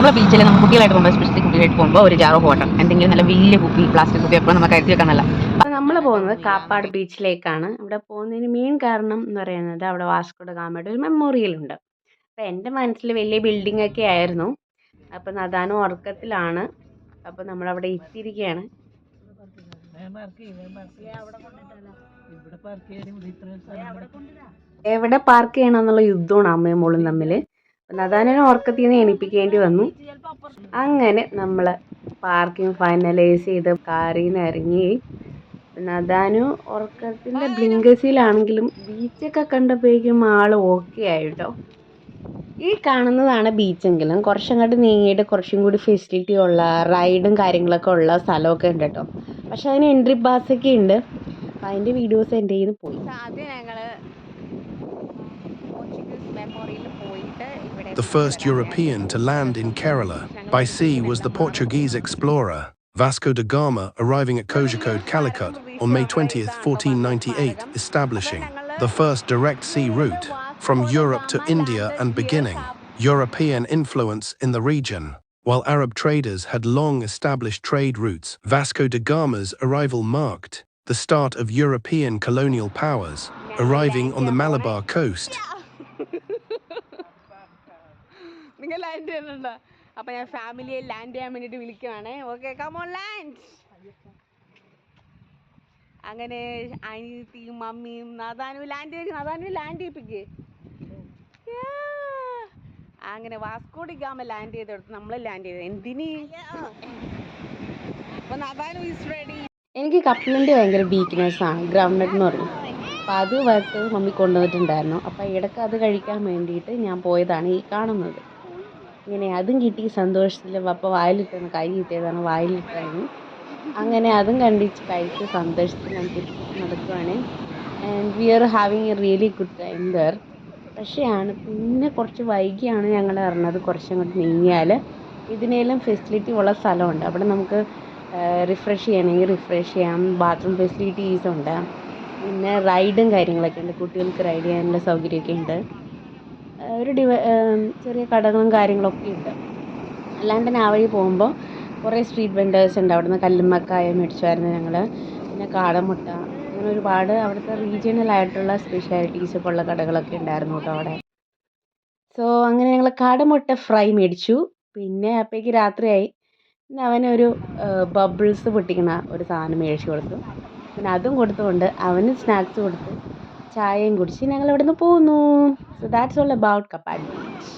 നമ്മുടെ ബീച്ചിൽ നമ്മൾ കുട്ടികളായിട്ട് പോകുമ്പോൾ സ്പെഷ്യലി കുട്ടികളായിട്ട് പോകുമ്പോൾ ഒരു ജാർ ഓഫ് വാട്ടർ എന്തെങ്കിലും നല്ല വലിയ കുപ്പി പ്ലാസ്റ്റിക് കുപ്പി എപ്പോഴും നമുക്ക് കരുതി വെക്കാനല്ല. നമ്മൾ പോകുന്നത് കാപ്പാട് ബീച്ചിലേക്കാണ്. ഇവിടെ പോകുന്നതിന് മെയിൻ കാരണം എന്ന് പറയുന്നത് അവിടെ വാസ്കോ ഡ ഗാമയുടെ ഒരു മെമ്മോറിയൽ ഉണ്ട്. അപ്പം എൻ്റെ മനസ്സിൽ വലിയ ബിൽഡിംഗ് ഒക്കെ ആയിരുന്നു. അപ്പം നദാനും ഉറക്കത്തിലാണ്. അപ്പം നമ്മളവിടെ എത്തിയിരിക്കുകയാണ്. എവിടെ പാർക്ക് ചെയ്യണം എന്നുള്ള യുദ്ധമാണ് അമ്മയും മോളും തമ്മിൽ. നദാനിനെ ഉറക്കത്തിൽ നിന്ന് എണീപ്പിക്കേണ്ടി വന്നു. അങ്ങനെ നമ്മൾ പാർക്കിംഗ് ഫൈനലൈസ് ചെയ്ത് കാറിൽ നിന്ന് ഇറങ്ങി. നദാനു ഉറക്കത്തിൻ്റെ ബ്ലിങ്കസിലാണെങ്കിലും ബീച്ചൊക്കെ കണ്ടപ്പോഴേക്കും ആൾ ഓക്കെ ആയിട്ടോ. ഈ കാണുന്നതാണ് ബീച്ചെങ്കിലും കുറച്ചങ്ങോട്ട് നീങ്ങിയിട്ട് കുറച്ചും കൂടി ഫെസിലിറ്റി ഉള്ള റൈഡും കാര്യങ്ങളൊക്കെ ഉള്ള സ്ഥലമൊക്കെ ഉണ്ട് കേട്ടോ. പക്ഷെ അതിന് എൻട്രി പാസ്സൊക്കെ ഉണ്ട്. അപ്പം അതിൻ്റെ വീഡിയോസ് എൻ്റെ കയ്യിൽ നിന്ന് പോയി. ആദ്യം ഞങ്ങൾ പോർച്ചുഗീസ് മെമ്മോറിയൽ പോയിട്ട് ഇവിടെ The first European to land in Kerala by sea was the Portuguese explorer Vasco da Gama, arriving at Kozhikode, Calicut on May 20th, 1498, establishing the first direct sea route from Europe to India and beginning European influence in the region. While Arab traders had long established trade routes, Vasco da Gama's arrival marked the start of European colonial powers arriving on the Malabar coast. നിങ്ങൾ land ചെയ്യുന്നുണ്ടോ? അപ്പം ഞാൻ ഫാമിലിയെ land ചെയ്യാൻ വേണ്ടിയിട്ട് വിളിക്കുവാണേ. Okay, come on land. അങ്ങനെ അനിയത്തിയും മമ്മിയും നദാനു ലാൻഡ് ചെയ്യിപ്പിക്കേ. അങ്ങനെ വാസ്കോ ഡ ഗാമ ലാൻഡ് ചെയ്തെടുത്ത് നമ്മൾ ലാൻഡ് ചെയ്തത് എന്തിന്? അപ്പം നദാനു ഈസ് റെഡി. എനിക്ക് കപ്പലണ്ടി ഭയങ്കര വീക്ക്നെസ്സാണ്, ഗ്രൗണ്ട് നട്ട് എന്ന് പറയും. അപ്പം അത് വറുത്ത് മമ്മി കൊണ്ടുവന്നിട്ടുണ്ടായിരുന്നു. അപ്പം ഇടയ്ക്ക് അത് കഴിക്കാൻ വേണ്ടിയിട്ട് ഞാൻ പോയതാണ് ഈ കാണുന്നത്. ഇങ്ങനെ അതും കിട്ടി സന്തോഷത്തിൽ. അപ്പം വായിലിട്ടാണ്, കൈ കിട്ടിയതാണ് വായിലിട്ടായിരുന്നു. അങ്ങനെ അതും കണ്ടിച്ച് കഴിച്ച് സന്തോഷത്തിൽ ഞാൻ തിരിച്ച് നടക്കുവാണ്. And we are having a really good time there. പക്ഷേയാണ് പിന്നെ കുറച്ച് വൈകിയാണ് ഞങ്ങൾ അറിഞ്ഞത്. കുറച്ചങ്ങോട്ട് നീങ്ങിയാൽ ഇതിനെല്ലാം ഫെസിലിറ്റി ഉള്ള സ്ഥലമുണ്ട്. അവിടെ നമുക്ക് റിഫ്രഷ് ചെയ്യണമെങ്കിൽ റിഫ്രഷ് ചെയ്യാം. ബാത്റൂം ഫെസിലിറ്റീസ് ഉണ്ട്. പിന്നെ റൈഡും കാര്യങ്ങളൊക്കെ ഉണ്ട്. കുട്ടികൾക്ക് റൈഡ് ചെയ്യാനുള്ള സൗകര്യമൊക്കെ ഉണ്ട്. ഒരു ചെറിയ കടകളും കാര്യങ്ങളൊക്കെ ഉണ്ട്. അല്ലാണ്ട് തന്നെ ആ വഴി പോകുമ്പോൾ കുറേ സ്ട്രീറ്റ് വെൻഡേഴ്സ് ഉണ്ട്. അവിടുന്ന് കല്ലുമ്മക്കായ മേടിച്ചായിരുന്നു ഞങ്ങൾ. പിന്നെ കാടമുട്ട, അങ്ങനെ ഒരുപാട് അവിടുത്തെ റീജിയണൽ ആയിട്ടുള്ള സ്പെഷ്യാലിറ്റീസൊക്കെ ഉള്ള കടകളൊക്കെ ഉണ്ടായിരുന്നു കേട്ടോ അവിടെ. സോ അങ്ങനെ ഞങ്ങൾ കാടമുട്ട ഫ്രൈ മേടിച്ചു. പിന്നെ അപ്പോഴേക്ക് രാത്രിയായി. പിന്നെ അവനൊരു ബബിൾസ് പൊട്ടിക്കണ ഒരു സാധനം മേടിച്ചു കൊടുത്തു. പിന്നെ അതും കൊടുത്തുകൊണ്ട് അവന് സ്നാക്സ് കൊടുത്ത് ചായയും കുടിച്ച് ഞങ്ങൾ ഇവിടെ നിന്ന് പോന്നു. So that's all about Kappad beach.